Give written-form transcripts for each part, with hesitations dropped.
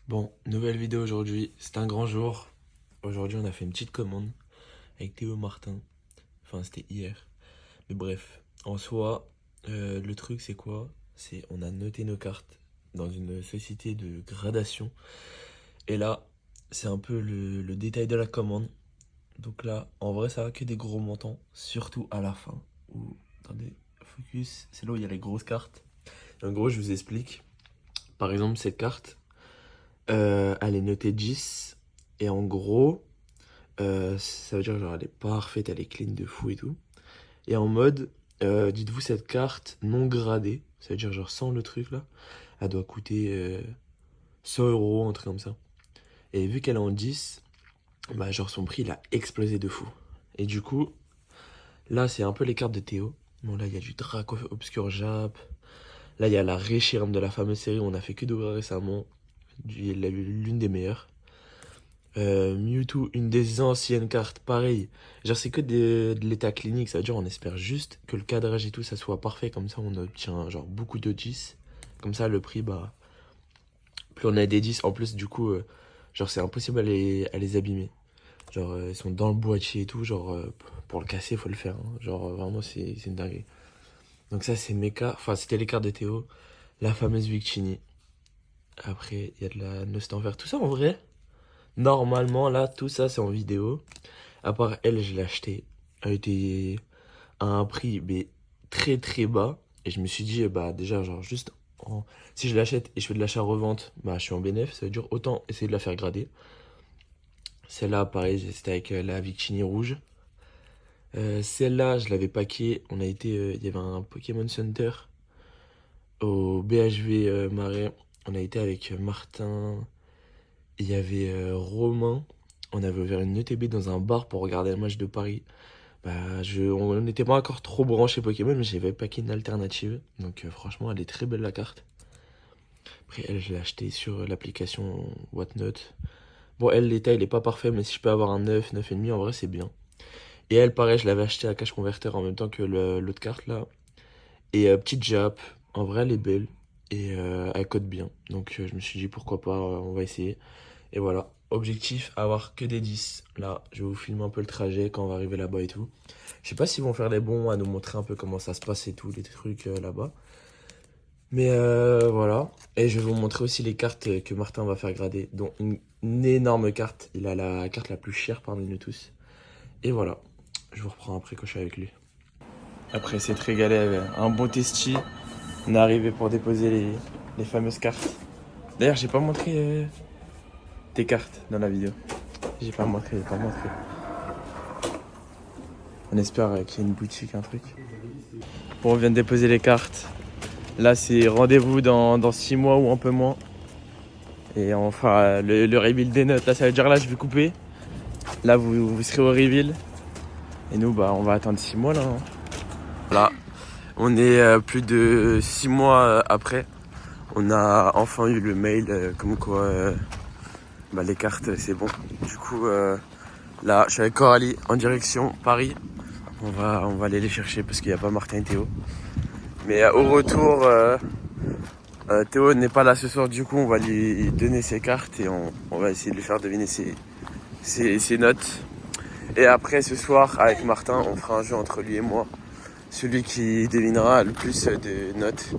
Bon, nouvelle vidéo aujourd'hui, c'est un grand jour. Aujourd'hui on a fait une petite commande avec Théo Martin. Enfin c'était hier. Mais bref, en soi, le truc c'est quoi? C'est on a noté nos cartes dans une société de gradation. Et là, c'est un peu le détail de la commande. Donc là, en vrai ça va que des gros montants, surtout à la fin. Où, attendez, focus, c'est là où il y a les grosses cartes. En gros, je vous explique. Par exemple, cette carte, elle est notée 10. Et en gros, ça veut dire genre elle est parfaite, elle est clean de fou et tout. Et en mode, dites-vous cette carte non gradée, ça veut dire genre sans le truc là, elle doit coûter 100 euros, un truc comme ça. Et vu qu'elle est en 10, bah genre son prix il a explosé de fou. Et du coup, là c'est un peu les cartes de Théo. Bon là il y a du Draco Obscur Jap. Là il y a la Reshiram de la fameuse série, on a fait que d'ouvrir récemment. L'une des meilleures. Mewtwo, une des anciennes cartes, pareil. Genre, c'est que de l'état clinique, ça veut dire on espère juste que le cadrage et tout, ça soit parfait. Comme ça, on obtient genre beaucoup de 10. Comme ça, le prix, bah, plus on a des 10, en plus, du coup, genre, c'est impossible à les abîmer. Genre, ils sont dans le boîtier et tout, genre, pour le casser, faut le faire, hein. Genre, vraiment, c'est une dinguerie. Donc, ça, c'est mes cartes. Enfin, c'était les cartes de Théo. La fameuse Victini. Après, il y a de la Nostanver. Tout ça, en vrai, normalement, là, tout ça, c'est en vidéo. À part elle, je l'ai acheté. Elle était à un prix mais très très bas. Et je me suis dit, bah déjà, genre juste, si je l'achète et je fais de l'achat-revente, bah je suis en bénéf. Ça veut dire autant essayer de la faire grader. Celle-là, pareil, c'était avec la Victini rouge. Celle-là, je l'avais paquée. Il y avait un Pokémon Center au BHV Marais. On a été avec Martin. Il y avait Romain. On avait ouvert une ETB dans un bar pour regarder le match de Paris. Bah, on n'était pas encore trop branché Pokémon, mais j'avais paqué une alternative. Donc, franchement, elle est très belle la carte. Après, elle, je l'ai achetée sur l'application Whatnot. Bon, elle, l'état, il est pas parfait, mais si je peux avoir un 9, 9,5, en vrai, c'est bien. Et elle, pareil, je l'avais acheté à Cash Converter en même temps que l'autre carte là. Et petite Jap, en vrai, elle est belle. Et elle code bien. Donc, je me suis dit, pourquoi pas, on va essayer. Et voilà. Objectif, avoir que des 10. Là, je vais vous filmer un peu le trajet quand on va arriver là-bas et tout. Je sais pas s'ils vont faire les bons à nous montrer un peu comment ça se passe et tout, les trucs là-bas. Mais voilà. Et je vais vous montrer aussi les cartes que Martin va faire grader, dont une énorme carte. Il a la carte la plus chère parmi nous tous. Et voilà. Je vous reprends après quand je suis avec lui. Après c'est très galère, un bon testi, on est arrivé pour déposer les fameuses cartes. D'ailleurs, j'ai pas montré tes cartes dans la vidéo. J'ai pas montré. On espère qu'il y a une boutique, un truc. Bon, on vient de déposer les cartes. Là, c'est rendez-vous dans 6 mois ou un peu moins. Et on fera le reveal des notes. Là, ça veut dire là, je vais couper. Là, vous serez au reveal. Et nous, bah, on va attendre 6 mois là, hein. Là, on est plus de 6 mois après. On a enfin eu le mail comme quoi bah, les cartes, c'est bon. Du coup, là, je suis avec Coralie en direction Paris. On va aller les chercher parce qu'il n'y a pas Martin et Théo. Mais au retour, Théo n'est pas là ce soir, du coup on va lui donner ses cartes et on va essayer de lui faire deviner ses notes. Et après ce soir, avec Martin, on fera un jeu entre lui et moi. Celui qui devinera le plus de notes.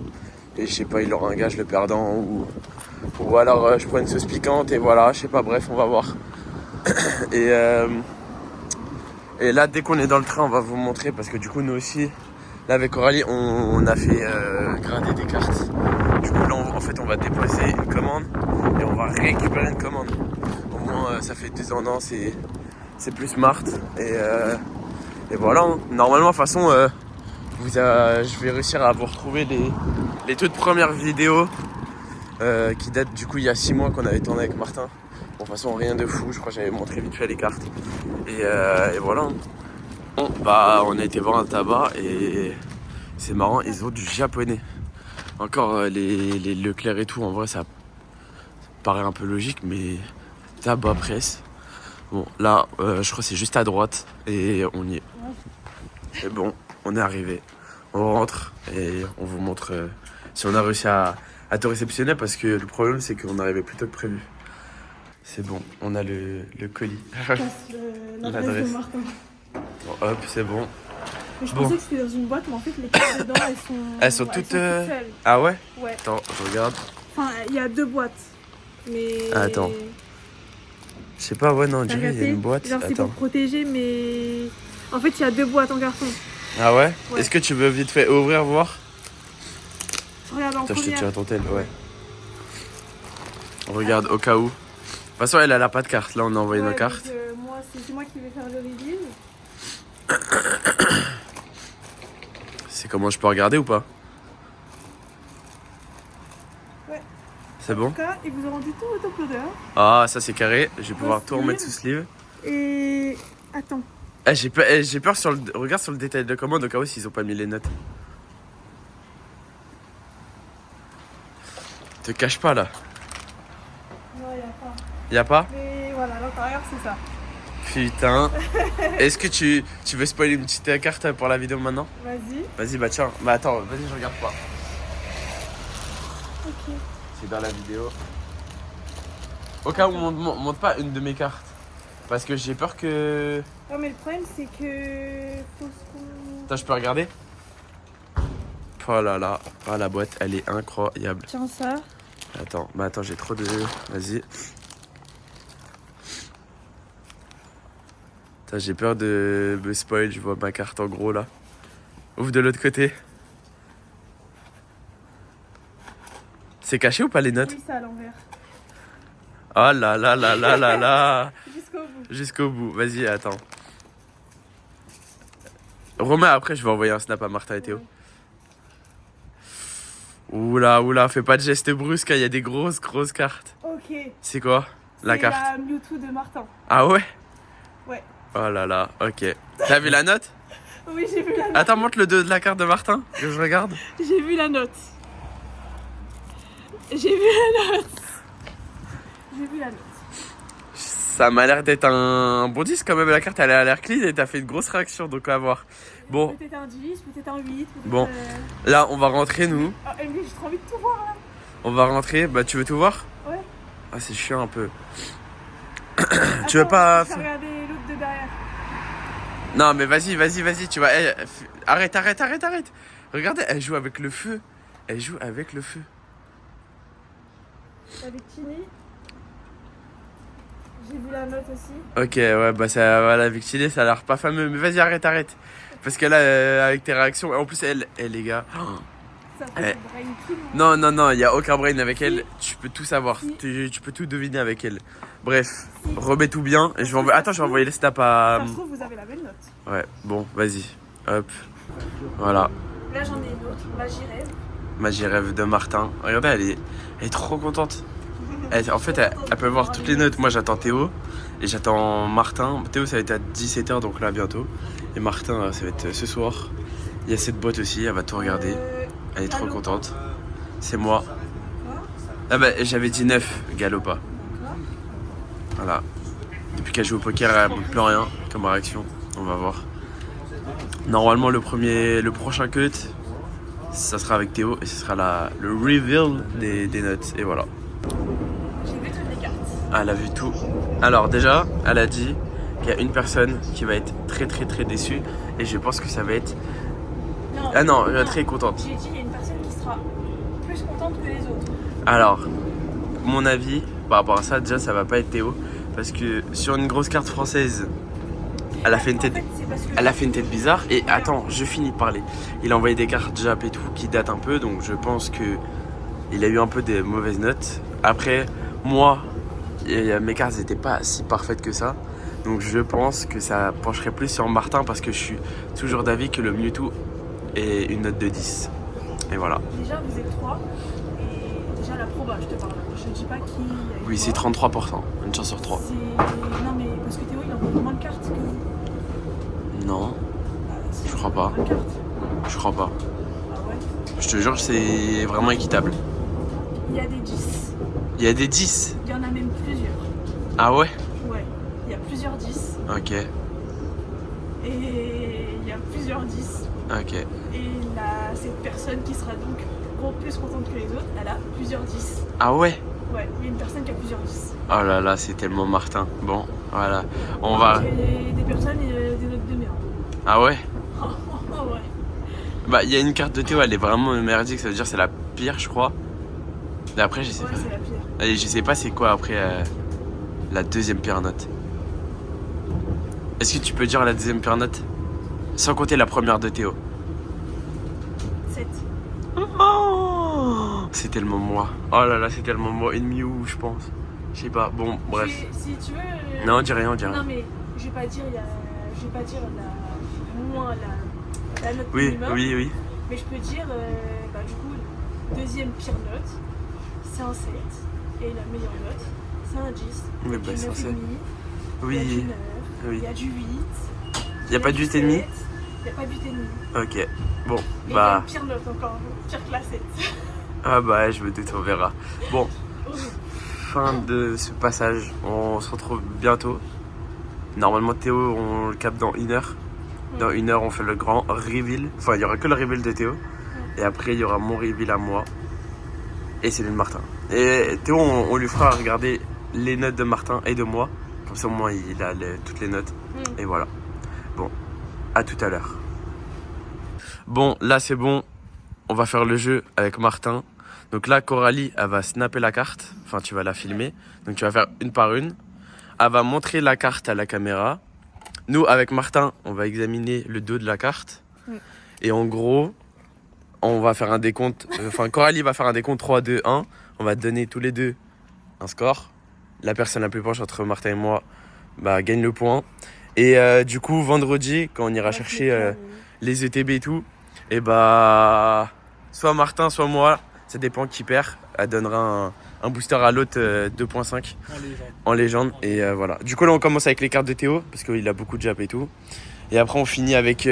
Et je sais pas, il aura un gage le perdant ou alors je prends une sauce piquante et voilà, je sais pas, bref, on va voir. Et, et là, dès qu'on est dans le train, on va vous montrer parce que du coup nous aussi, là avec Coralie, on a fait grader des cartes. Du coup là en fait on va déposer une commande et on va récupérer une commande. Au moins ça fait 2 ans, non, c'est plus smart. Et voilà, hein. Normalement de toute façon je vais réussir à vous retrouver les toutes premières vidéos qui datent du coup il y a 6 mois qu'on avait tourné avec Martin. Bon, de toute façon rien de fou, je crois que j'avais montré vite fait les cartes. Et voilà. Bon, bah on a été voir un tabac et c'est marrant, ils ont du japonais. Encore les Leclerc et tout, en vrai ça paraît un peu logique, mais tabac presse. Bon, là, je crois que c'est juste à droite et on y est. Et bon, on est arrivé. On rentre et on vous montre si on a réussi à tout réceptionner parce que le problème c'est qu'on arrivait plus tôt que prévu. C'est bon, on a le colis. L'adresse L'adresse. de Martin. Bon, hop, c'est bon. Mais je Bon. pensais que c'était dans une boîte, mais en fait, les cartes dedans, Elles sont toutes seules. Ah ouais? Ouais. Attends, je regarde. Enfin, il y a 2 boîtes. Mais. Attends. Je sais pas, ouais, non, on T'as dirait qu'il y a capté? une boîte. Genre, c'est Attends. pour protéger, mais. En fait, il y a 2 boîtes en carton. Ah ouais? Ouais. Est-ce que tu veux vite fait ouvrir, voir? Je regarde en Attends, je te première. tire ton tel, ouais. On regarde au cas où. De toute façon, elle a pas de carte. Là, on a envoyé nos Ouais, cartes. donc, moi, c'est moi qui vais faire le reveal. C'est comment, je peux regarder ou pas? Ouais. C'est En bon? tout cas, ils vous auront du tout au top loader. Ah, ça c'est carré. Je vais pouvoir tout sleeve. remettre sous sleeve. Et. Attends. J'ai peur sur le. Regarde sur le détail de commande au cas où s'ils ont pas mis les notes. Te cache pas là. Non, il n'y a pas. Y a pas? Mais voilà, à l'intérieur, c'est ça. Putain. Est-ce que tu veux spoiler une petite carte pour la vidéo maintenant? Vas-y. Vas-y, bah tiens. Bah attends, vas-y, je regarde pas. Ok. C'est dans la vidéo. Au cas où on monte pas une de mes cartes. Parce que j'ai peur que. Non, mais le problème, c'est que. Faut qu'on. Attends, je peux regarder? Oh là là. Ah, la boîte, elle est incroyable. Tiens, ça. Attends, j'ai trop de. Vas-y. Putain, j'ai peur de me spoil, je vois ma carte en gros là. Ouvre de l'autre côté. C'est caché ou pas les notes? Oui, c'est à l'envers. Oh là là là là là là. Jusqu'au bout. Jusqu'au bout, vas-y, attends. Romain, après je vais envoyer un snap à Martin et Théo. Ouais. Oula, fais pas de gestes brusques, il y a des grosses cartes. Ok. C'est quoi la carte? C'est la Mewtwo de Martin. Ah ouais? Ouais. Oh là là, ok. T'as vu la note? Oui, j'ai vu la note. Attends, montre le dos de la carte de Martin, que je regarde. J'ai vu la note. J'ai vu la note. J'ai vu la note. Ça m'a l'air d'être un bon disque quand même, la carte elle a l'air clean et t'as fait une grosse réaction, donc à voir. Bon, Peut-être un 10, peut-être un 8. Peut-être Bon. Là on va rentrer nous. Ah, Emily, j'ai trop envie de tout voir là. On va rentrer, bah tu veux tout voir? Ouais. Ah c'est chiant un peu. Attends, Tu veux pas... Je vais regarder l'autre de derrière. Non mais vas-y, tu vas... Arrête. Regardez, elle joue avec le feu. Elle joue avec le feu. Avec Tini. J'ai vu la note aussi. Ok, ouais, bah ça, voilà, avec Chili, ça a l'air pas fameux. Mais vas-y, arrête. Parce que là, avec tes réactions, en plus, elle les gars. Ça Eh. fait brain tout le monde. Non, il y a aucun brain avec Si. elle. Tu peux tout savoir. Si. Tu peux tout deviner avec elle. Bref, Si. remets tout bien. Et je vais envoyer... Attends, je vais envoyer les snaps à. Ça se trouve, vous avez la même note. Ouais, bon, vas-y. Hop. Voilà. Là, j'en ai une autre. Là, j'y rêve. Magie rêve de Martin. Regardez, elle est trop contente. En fait, elle peut voir toutes les notes. Moi, j'attends Théo et j'attends Martin. Théo, ça va être à 17h, donc là, bientôt. Et Martin, ça va être ce soir. Il y a cette boîte aussi, elle va tout regarder. Elle est trop contente. C'est moi. Ah bah, j'avais dit 9, Galopa. Voilà. Depuis qu'elle joue au poker, elle montre plus rien comme réaction. On va voir. Normalement, le prochain cut, ça sera avec Théo et ce sera le reveal des notes. Et voilà. J'ai vu toutes les cartes. Elle a vu tout. Alors déjà, elle a dit qu'il y a une personne qui va être très déçue et je pense que ça va être... Ah non, très contente. J'ai dit, il y a une personne qui sera plus contente que les autres. Alors, mon avis par rapport à ça, déjà ça va pas être Théo parce que sur une grosse carte française, elle a fait une tête... En fait, c'est parce que Elle a fait une tête bizarre et attends, je finis de parler. Il a envoyé des cartes Jap et tout qui datent un peu, donc je pense que il a eu un peu des mauvaises notes. Après, moi, mes cartes n'étaient pas si parfaites que ça, donc je pense que ça pencherait plus sur Martin parce que je suis toujours d'avis que le Mewtwo est une note de 10. Et voilà. déjà, vous êtes 3. Et déjà, la proba, je te parle. Je ne dis pas qui. Oui, c'est 33%, une chance sur 3. Non, mais parce que Théo, il envoie moins de cartes que vous. Non, je crois pas. Moins de cartes. Je crois pas. Ah ouais. Je te jure, c'est vraiment équitable. Il y a des 10. Il y a des 10. Il y en a même plusieurs. Ah ouais? Ouais. Il y a plusieurs 10. Ok, Et il y a plusieurs 10. ok. Et là, cette personne qui sera donc plus contente que les autres, elle a plusieurs 10. Ah ouais? Ouais, il y a une personne qui a plusieurs 10. Oh là là, c'est tellement Martin. Bon, voilà. On va. Et des personnes et des notes de merde. Ah ouais? Oh ouais. Bah, il y a une carte de Théo, elle est vraiment merdique, ça veut dire c'est la pire, je crois. Et après, je sais Ouais, pas. c'est la pire. Et je sais pas c'est quoi après la deuxième pire note. Est-ce que tu peux dire la deuxième pire note? Sans compter la première de Théo. 7. Oh, c'est tellement moi. Oh là là, c'est tellement moi. Ennemi ou je pense. Je sais pas. Bon, bref. Si tu veux. Non, dis rien, dis rien. Non, mais je vais pas dire, je vais pas dire la note Oui, minimum. oui, oui. Mais je peux dire, bah, du coup, deuxième pire note, c'est un 7. Et la meilleure note, c'est un 10. Oui, Donc, bah, c'est un 7. il y a du 9, Oui. il Oui. y a du 8. Y a pas de 8 et demi? Il n'y a pas de 8 et demi. Ok. Bon, Et il y a bah. une pire note encore, pire que la 7. Ah bah, je me doute, on verra. Bon, fin de ce passage. On se retrouve bientôt. Normalement, Théo, on le capte dans 1 heure. Dans 1 heure, on fait le grand reveal. Enfin, il y aura que le reveal de Théo. Et après, il y aura mon reveal à moi. Et celui de Martin. Et Théo, on lui fera regarder les notes de Martin et de moi. Comme ça, au moins, il a toutes les notes. Et voilà. Bon, à tout à l'heure. Bon, là, c'est bon. On va faire le jeu avec Martin. Donc là, Coralie, elle va snapper la carte. Enfin, tu vas la filmer. Donc tu vas faire une par une. Elle va montrer la carte à la caméra. Nous, avec Martin, on va examiner le dos de la carte. Et en gros, on va faire un décompte. Enfin, Coralie va faire un décompte 3, 2, 1. On va donner tous les deux un score. La personne la plus proche entre Martin et moi bah, gagne le point. Et du coup, vendredi, quand on ira chercher les ETB et tout, et bah, soit Martin, soit moi, ça dépend qui perd. Elle donnera un booster à l'autre 2.5 en légende. Et voilà. Du coup, là, on commence avec les cartes de Théo, parce qu'il a beaucoup de jap et tout. Et après, on finit avec.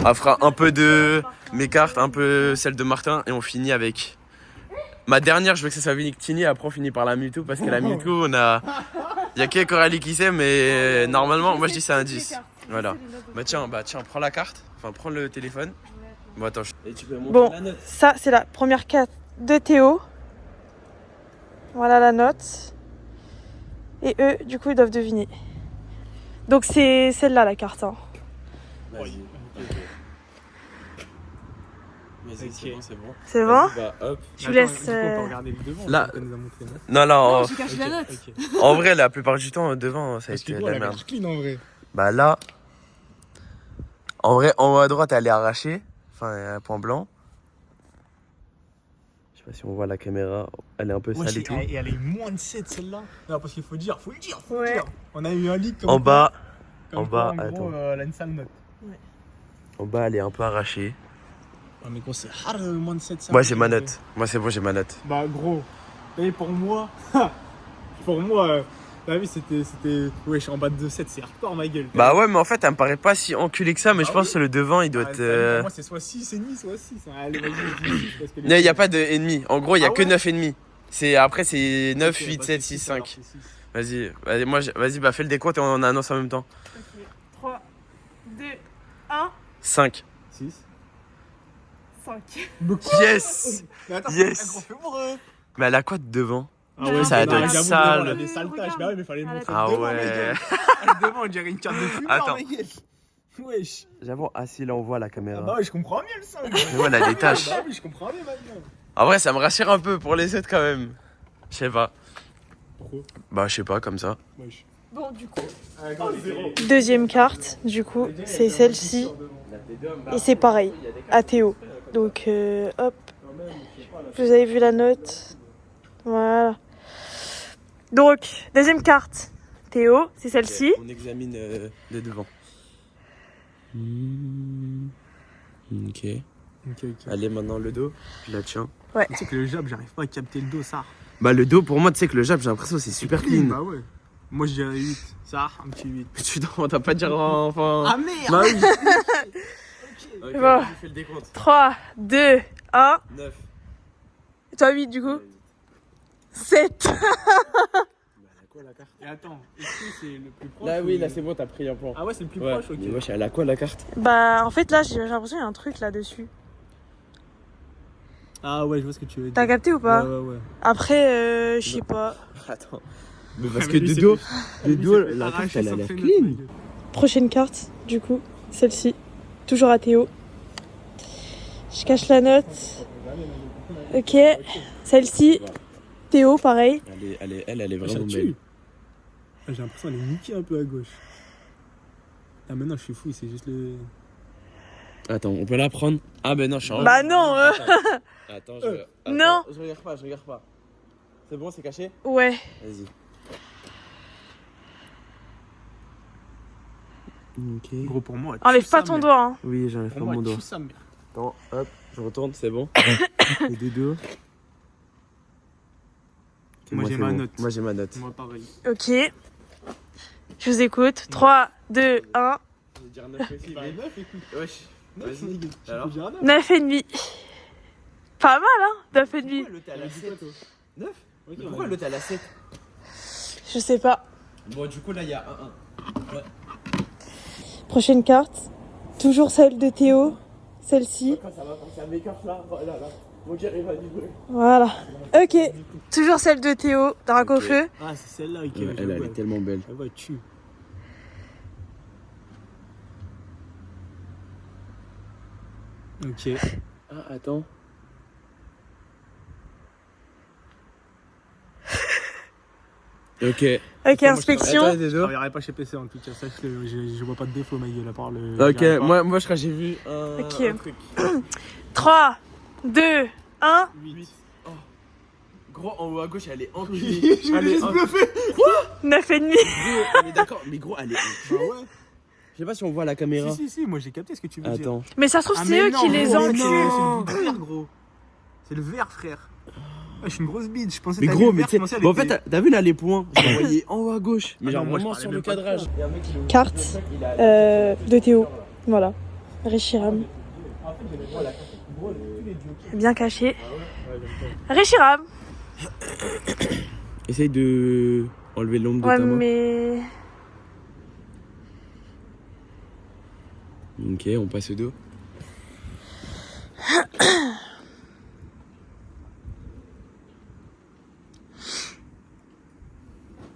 On fera un peu de mes cartes, un peu celle de Martin, et on finit avec. Ma dernière, je veux que ça soit Victini, après on finit par la Mewtwo, parce que la Mewtwo, on a. Il y a que Coralie qui sait, mais normalement, moi je dis c'est un 10. Voilà. Bah tiens, prends la carte, enfin prends le téléphone. Bon, attends. Et tu peux montrer Bon, la note. ça c'est la première carte de Théo. Voilà la note. Et eux, du coup, ils doivent deviner. Donc c'est celle-là la carte. Hein. Vas-y. Vas-y, c'est bon, c'est bon. C'est bon? Bah, hop. Je vous laisse. Là. Non, non, J'ai caché la note. en vrai, la plupart du temps, devant, ça a été de la merde. En vrai. Bah là, en vrai, en haut à droite, elle est arrachée. Enfin, il y a un point blanc. Je sais pas si on voit la caméra. Elle est un peu sale et tout. Et elle est moins de 7 celle-là. Non, parce qu'il faut le dire, faut le dire. Ouais. On a eu un leak comme En bas, comme en bas, quoi, en gros, attends. elle a une sale note. En bas, elle est un peu arrachée. Ah, mais gros, c'est hard moins de 7 ça. Moi, j'ai ma note. Moi, c'est bon, j'ai ma note. Bah, gros. Et pour moi, la vie c'était. Wesh, en bas de 7, c'est hardcore ma gueule. Bah ouais, mais en fait, elle me paraît pas si enculée que ça, mais je pense que le devant, il doit être. Moi, c'est soit 6 et demi, soit 6. Allez, vas-y, je dis 6 parce que. Non, il n'y a pas de ennemi. En gros, il y a Ah que ouais 9 ennemis. Après, c'est 9, Ok, 8, bah, 7, c'est 6, 6, alors, 5. c'est 6. Vas-y, vas-y, bah fais le décompte et on annonce en même temps. Ok. 3, 2, 1, 5. 6. 5. Yes! Mais attends, Yes. gros, fais voir. Mais elle a quoi de devant? Ah ouais, ça doit non, être j'avoue, sale. Elle a des sales taches. Bah oui, mais fallait montrer. Ah devant, ouais. ma gueule. Devant, on dirait une carte de fumeur, Attends. ma gueule. Wesh. J'avoue, si là on voit la Ah caméra. bah ouais, je comprends mieux le 5. Mais ouais, elle a des taches. Bah oui, je comprends mieux maintenant. En vrai, ça me rassure un peu pour les autres quand même. Je sais pas. Pourquoi? Bah, je sais pas, comme ça. Wesh. Bon, du coup. Zéro. Deuxième carte, du coup, c'est celle-ci. Et c'est pareil, à Théo. Donc, hop. Vous avez vu la note. Voilà. Donc, deuxième carte. Théo, c'est celle-ci. On examine de devant. Ok. Ok. Allez, maintenant le dos. Je la tiens. Tu sais que le jab, j'arrive pas à capter le dos, ça. Bah, le dos, pour moi, tu sais que le jab, j'ai l'impression que c'est super clean. Bah ouais. Moi, je dirais 8. Ça, un petit 8. Tu t'as pas dire enfin. Ah merde. Bah oui. Ok, Bon. vas-y, fais le décompte. 3, 2, 1. 9. Toi, 8 du coup. 7. Quoi la carte? Et attends, est-ce que c'est le plus proche? Là, ou- oui, là, c'est bon, t'as pris un point. Ah ouais, c'est le plus Ouais. proche, ok. Mais wesh, elle a quoi la carte? Bah, en fait, là, j'ai l'impression qu'il y a un truc là-dessus. Ah ouais, je vois ce que tu veux dire. T'as capté ou pas? Ouais. Après, je sais pas. Attends. Mais parce Mais que lui, de dos, Lui, la arraché carte, elle a sur l'air ses clean. notes, Prochaine carte, du coup, celle-ci. Toujours à Théo. Je cache la note. Ok, celle-ci. Théo, pareil. Elle est Ça vraiment tue. belle. Ah, j'ai l'impression qu'elle est niquée un peu à gauche. Ah, maintenant je suis fou, c'est juste le. Attends, on peut la prendre? Ah ben non, je suis en... Bah non, Attends, Non. Je regarde pas. C'est bon, c'est caché? Ouais. Vas-y. Ok. Gros pour moi. Enlève pas ton doigt, hein. Oui, j'enlève pas Pour moi, mon doigt. tue sa mère. Attends, hop, je retourne, c'est bon. Et des deux. Ok, Moi, j'ai c'est ma bon. note. Moi j'ai ma note. Moi pareil. Ok. Je vous écoute. 3, 2, 1. Je vais dire 9 aussi, Bah, mais... 9, écoute. Wesh. 9, Vas-y. Alors 9 et demi. Pas mal, hein, 9 et demi. Pourquoi l'autre elle a 7? 9? Ok, Pourquoi l'autre elle a 7? Je sais pas. Bon, du coup, là, il y a 1-1. Ouais. Prochaine carte. Toujours celle de Théo. Celle-ci. Quand ça va passer à make-up là, là. Mon cœur il va vibrer. Voilà. Ok. Toujours celle de Théo. Drac au Ok. feu. Ah, c'est celle-là, ok. Elle est tellement belle. Elle va tue. Ok. Ah, attends. Ok. Ok, inspection. Attends, les Je deux. travaillerai pas chez PC en tout cas, sache-le. Je vois pas de défaut, ma gueule, à part le. Ok, j'arrive pas. moi je crois que j'ai vu un, Ok. un truc. 3, 2, 1. 8. Oh. Gros, en haut à gauche, elle est enculée. Je voulais juste bluffer. 9 et demi. Gros, mais d'accord, mais gros, elle est Bah enculée. ouais. Je sais pas si on voit la caméra. Si, moi j'ai capté ce que tu veux dire. Attends. Mais ça se trouve, Ah, c'est mais eux non, qui les gros, enculent. C'est le bout de verre, gros. C'est le verre, frère. Ouais, je suis une grosse bite. Je pensais Mais t'as gros, vu le mais verre, tu je pensais sais, elle bon, en était- fait, t'as vu là les points? Je les voyais en haut à gauche. Mais Ah genre non, moi, je vraiment parlais sur le même pas de cadrage. ça. Il y a un mec qui le- Carte le truc, il a- de Théo. Voilà. Richiram. Bien caché. Richiram. Essaye de enlever l'ombre de Ouais, ta main. mais. Ok, on passe au dos.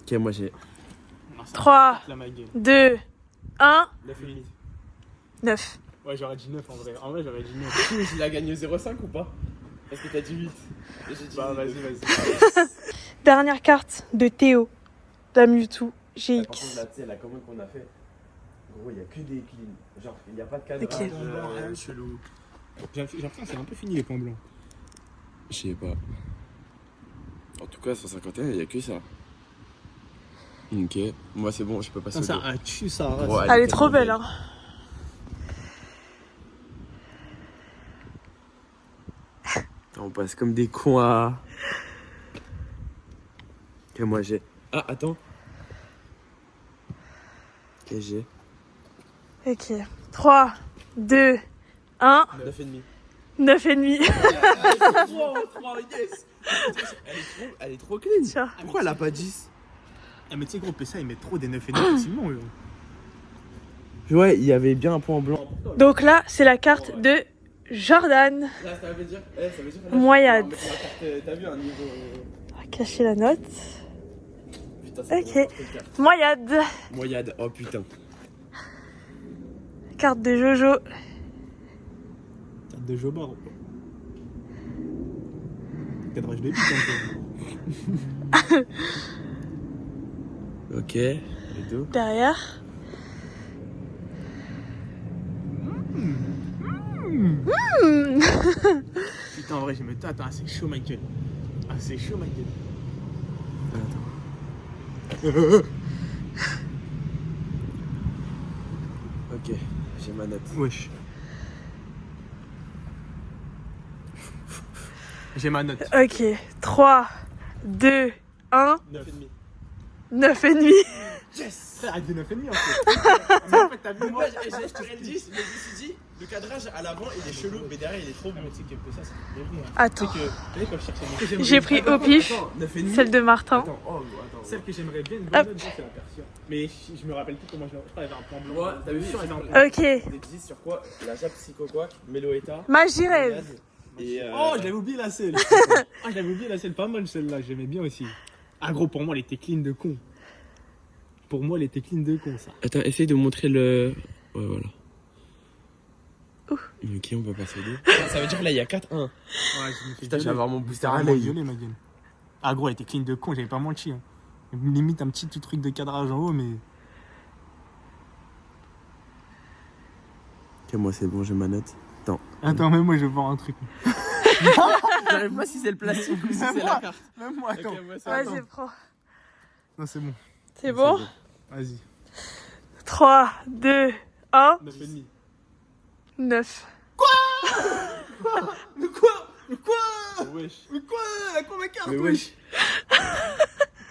Ok, moi j'ai 3, La ma gueule. 2, 1. 9,5. 9. Ouais, j'aurais dit 9 en vrai. En vrai, j'aurais dit 9. il a gagné 0,5 ou pas? Parce que t'as dit 8. Bah, vas-y. Dernière carte de Théo. La Mewtwo Par contre, GX. là, tu sais, la commande qu'on a fait, gros, il y a que des clean. Genre, il n'y a pas de cadrage. Ok. Chelou. J'ai l'impression que c'est un peu fini les points blancs. Je sais pas. En tout cas, 151, il n'y a que ça. Ok, moi c'est bon, je peux passer Ah, au ça dos. a tué ça. Gros, Elle est trop belle, tellement hein. On passe comme des cons à... Ok, moi j'ai... Ah, attends. Ok, j'ai... Ok. 3, 2, 1. 9,5. 9 et demi. Yes. Elle est trop clean. Tiens. Pourquoi elle a pas 10? Ah, mais tu sais, gros, PSA, ils mettent trop des 9 et demi facilement, eux. Ouais, il y avait bien un point blanc. Donc là, c'est la carte de Jordan. Là, ça veut dire... Moyade. T'as vu un niveau... On va cacher la note. Putain, Ok. Moyade. Moyade, oh putain. Carte de Jojo. Carte de Jobar. Cadrage de bite un peu. Ok, les deux. Derrière. Putain, en vrai, je me tâte. Ah, c'est chaud, ma gueule. Ah, c'est chaud, ma gueule. Ok, j'ai ma note. Wesh. J'ai ma note. Ok. 3, 2, 1. 9,5. 9 et demi. Yes! Arrête de 9,5 en fait. Mais en fait, t'as vu, Moi, j'ai tiré le 10, mais je me suis dit, le cadrage à l'avant il est chelou, mais derrière il est trop Ah, bon. mais tu sais que ça, c'est trop rire. Attends. Tu sais que quand je cherchais mes... J'ai pris au pif celle de Martin. Attends, oh, attends. Celle que j'aimerais bien, une Hop. bonne note, c'est la Persia. Mais je me rappelle plus comment je l'ai. Je crois qu'elle avait un point blanc. Ouais, t'as vu, Sûr, elle avait un sur- point Ok. Des 10 sur quoi? La Jappe Psycho quoi? Meloeta. Magirez. Et Oh, je l'avais oublié la selle. Ah, je l'avais oublié la selle, pas mal celle-là, j'aimais bien aussi. Ah gros, pour moi, elle était clean de con. Pour moi, elle était clean de con, ça. Attends, essaye de montrer le... Ouais, voilà. Ok, on va passer au deux. Ça veut dire là, il y a 4-1. Ouais, je me fais Putain, je vais avoir mon booster à vraiment l'œil. violer, ma gueule. Ah gros, elle était clean de con, j'avais pas menti. Hein. Limite un petit truc de cadrage en haut, mais... Ok, moi c'est bon, j'ai ma note. Attends, même moi, je veux voir un truc. J'arrive pas si c'est le plastique ou si c'est la carte. Même moi, attends. Ok, moi, c'est Vas-y, prends. Non, c'est bon. C'est bon? Vas-y. 3, 2, 1, 9,5. 9. Mais quoi? Mais quoi? Wesh. Mais quoi? La quoi ma carte? Mais wesh.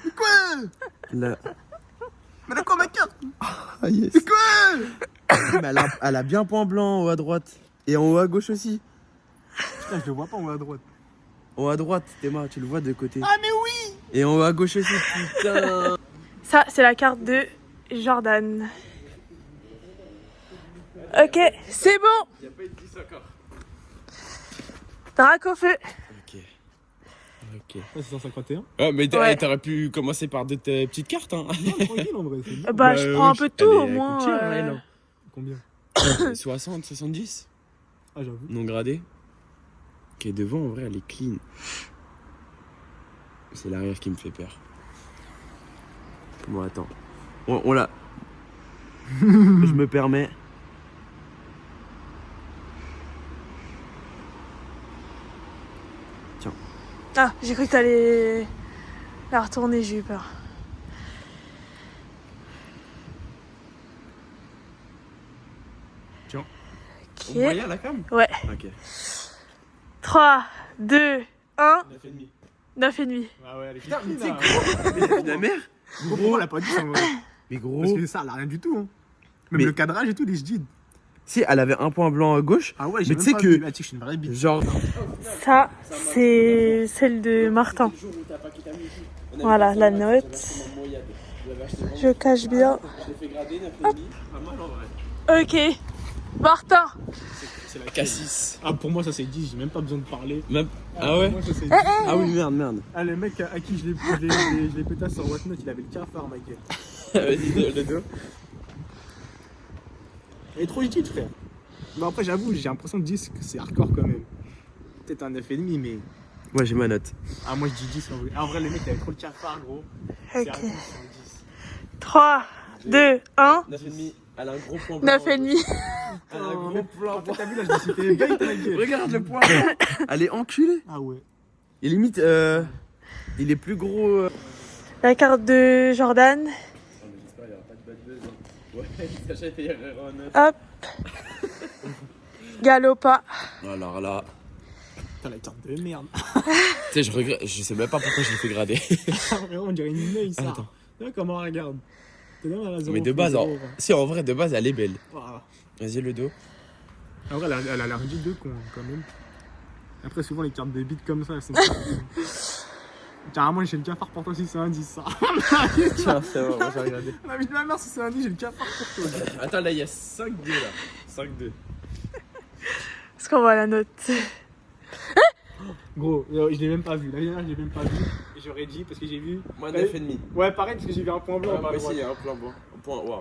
Mais quoi? Là. Mais la quoi ma carte? Ah yes. Mais quoi? Mais elle a bien point blanc en haut à droite. Et en haut à gauche aussi. Putain, je le vois pas en haut à droite. En haut à droite, Théma, tu le vois de côté. Ah mais oui! Et en haut à gauche aussi, putain. Ça, c'est la carte de Jordan. Ok, c'est bon. Y'a pas une 10 encore. Drac au feu. Ok. Ok. Ah, c'est 151? Ah, mais Ouais. t'aurais pu commencer par de tes petites cartes, hein. Non, tranquille en vrai, c'est bien. Bah, je prends un peu de tout au moins. Combien? 60, 70. Ah, j'avoue. Non gradé. Ok, devant, en vrai, elle est clean. C'est l'arrière qui me fait peur. Bon, attends. On l'a. Je me permets. Ah, j'ai cru que t'allais la retourner, j'ai eu peur. Tiens. On Ok. voyait à la cam? Ouais. Ok. 3, 2, 1, 9,5. 9,5. Ah ouais, elle est Putain, clean, mais là. c'est la mère? Gros, elle a pas dit ça en vrai. Mais gros. Parce que ça, elle a rien du tout. Hein. Même Mais- le cadrage et tout, les jdids. Si, elle avait un point blanc à gauche. Ah ouais, Mais j'ai tu même sais pas que- vu. Ah, tu sais que je suis une vraie bite. Genre. Ça, c'est celle de Martin. Voilà, la note. Je cache bien. Ok. Martin. C'est la Cassis. Ah, pour moi, ça c'est 10, j'ai même pas besoin de parler. Même... Ah ouais? Pour moi, ça c'est 10. Ah oui, merde. Ah, le mec à qui je l'ai pété sur Whatnot, il avait le cafard, ma gueule. Vas-y, le dos. Il est trop utile, frère. Mais après, j'avoue, j'ai l'impression de 10 que c'est hardcore quand même. Peut-être un 9,5, mais. Ouais, j'ai ma note. Ah, moi je dis 10 en vrai. En vrai, le mec, il avait trop le cafard, gros. C'est Ok. un 10, c'est un 10. 3, 2, 1, 9,5. Elle a un gros point blanc. 9,5. Elle a un gros point blanc. T'as vu là, je me suis fait bait, ma gueule. Regarde le point. Elle est enculée. Ah ouais. Et limite, il est plus gros. La carte de Jordan. J'espère qu'il n'y aura pas de bad buzz. Ouais, Sacha était erreur. Hop. Galopa. Alors là, Putain, la carte de merde. tu sais, je regrette, je sais même pas pourquoi je l'ai fait grader. Vraiment, on dirait une neige, ça. Attends. Tu vois comment on regarde. T'es là, elle a zéro Mais de fois base, zéro, en... si en vrai, de base, elle est belle. Voilà. Vas-y, le dos. En vrai, elle a l'air vite de con, quand même. Après, souvent, les cartes de bits comme ça, elles sont. Carrément, j'ai le cafard pour toi si c'est un 10, ça. Tiens, c'est bon, moi j'ai regardé. La vie de ma mère, si c'est un 10, j'ai le cafard pour toi. Attends, là, il y a 5-2 là. 5-2. Est-ce qu'on voit la note? Gros, je l'ai même pas vu. La dernière, je l'ai même pas vu. Et j'aurais dit, parce que j'ai vu. Moi, 9,5. Ouais, pareil, parce que j'ai vu un point blanc. Moi pas aussi, il y droite. a un point blanc.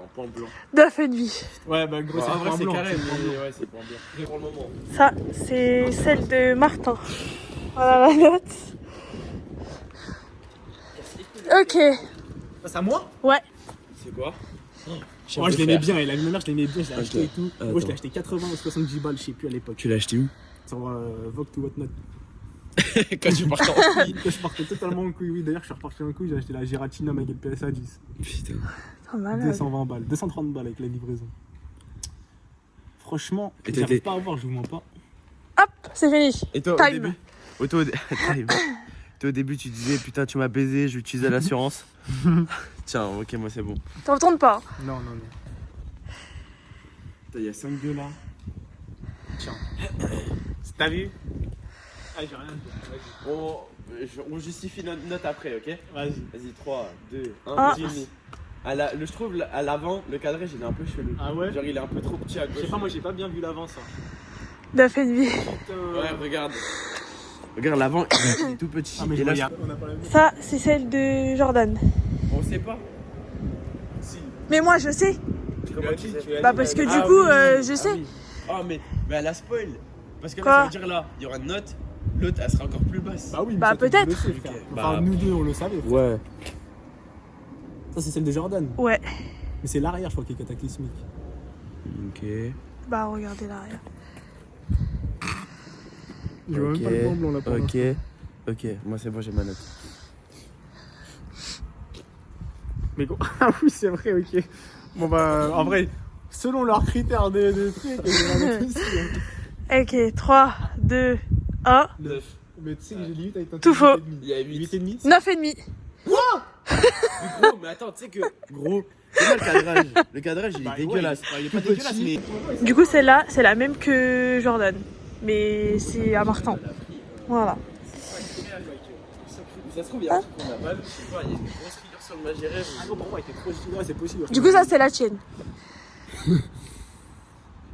Un point blanc. 9,5. Ouais, bah, gros, c'est en un vrai, point c'est blanc. carré, c'est un point blanc. mais ouais, c'est point blanc. Pour le moment. Ça, c'est celle de Martin. Voilà la note. Ok. C'est à moi? Ouais. C'est quoi? Moi, je l'aimais bien. Et la vie de ma mère, je l'aimais bien. Je l'ai acheté et tout. Attends. Moi, je l'ai acheté 80 ou 70 balles, je sais plus à l'époque. Tu l'as acheté où? Sur Vogue to Whatnot. Quand tu partais en couille. Je partais totalement en couille, oui. D'ailleurs, je suis reparti en couille, j'ai acheté la Giratina Maguel PSA 10. Putain. Pas malade. 220 balles, 230 balles avec la livraison. Franchement, Et j'arrive t'étais- pas à voir, je vous mens pas. Hop, c'est fini. Et toi, au Time. début Time. Toi, au début, tu disais putain, tu m'as baisé, je vais utiliser l'assurance. Tiens, ok, moi c'est bon. T'en retournes pas. Non, non, non. Il y a 5-2 là. Tiens. T'as vu? Ah, j'ai rien dit. Vas-y. On justifie notre note après, ok? Vas-y. Vas-y, 3, 2, 1, Ah. 10,5. Je trouve à l'avant, le cadrage il est un peu chelou. Ah ouais? Genre il est un peu trop petit à Je gauche. sais pas, moi j'ai pas bien vu l'avant ça. 9,5. Ouais, regarde. Regarde, l'avant, il est tout petit. Ah, mais Et je là, regarde. On a pas la même. Ça, c'est celle de Jordan. on sait pas. Si. Mais moi, je sais. Comment tu sais? Bah, parce que du Ah coup, oui, je ah sais. oui. Ah, mais elle a spoil. Parce que là, Quoi ça veut dire là, il y aura une note. L'autre, elle sera encore plus basse. Bah oui, mais Bah, ça, tout le peut-être. monde le sait, frère. Ok. Enfin, Bah, nous deux, on le savait. frère. Ouais. Ça, c'est celle de Jordan. Ouais. Mais c'est l'arrière, je crois, qui est cataclysmique. Ok. Bah, regardez l'arrière. Je vois même pas le blanc blanc là pour Ok. l'instant. Ok, moi c'est bon, j'ai ma note. Mais quoi Ah oui, c'est vrai, ok. Bon bah, en vrai, selon leurs critères de trucs, on a aussi. Hein. Ok, 3, 2, 1. 9. Mais tu sais que j'ai limite avec un Tout faux. Il y a 8. 8,5. 9,5. Gros, mais attends, tu sais que. Gros, regarde le cadrage. Le cadrage, il est Bah, dégueulasse. ouais, il est Tout pas dégueulasse, petit. mais. Du coup, celle-là, c'est la même que Jordan. Mais c'est à Martin. Voilà. Ça se trouve, il y a un truc qu'on a pas vu. Je sais pas, il y a une grosse figure sur le Magiré. Ah non, pour moi, il était trop stylé, ouais, c'est possible. Du coup, ça, c'est la tienne.